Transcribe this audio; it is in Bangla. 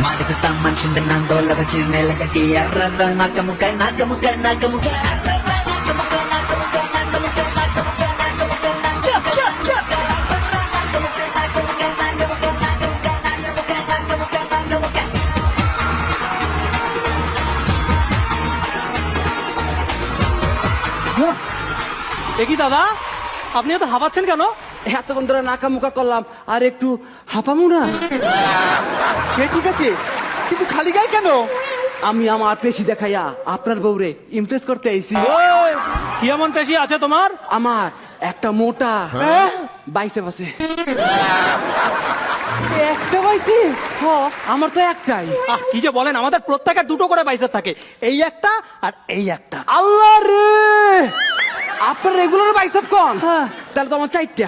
മനസ്സ് മനുഷ്യന്റെ നന്ദോള വെച്ച് നിലകെട്ടി നാക്കമുക്ക നാക്കമുക്ക നാക്കമുക്ക দেখি দাদা, আপনি এত হাঁপাচ্ছেন কেন? এতক্ষণ ধরে নাকা মুকা করলাম, আর একটু হাঁপামু না? সে ঠিক আছে, কিন্তু খালি গায়ে কেন? আমি আমার পেশি দেখাইয়া আপনার বউরে ইমপ্রেস করতে আইছি। ওই, কি এমন পেশি আছে তোমার? আমার একটা মোটা বাইসেপ আছে। একটা পাইছি? হ, আমার তো একটাই। কি যে বলেন, আমাদের প্রত্যেকের দুটো করে বাইসেপ থাকে, এই একটা আর এই একটা। আল্লাহ রে, আপনার রেগুলার বাইসেপ কোন? তাহলে তো আমার চারটা।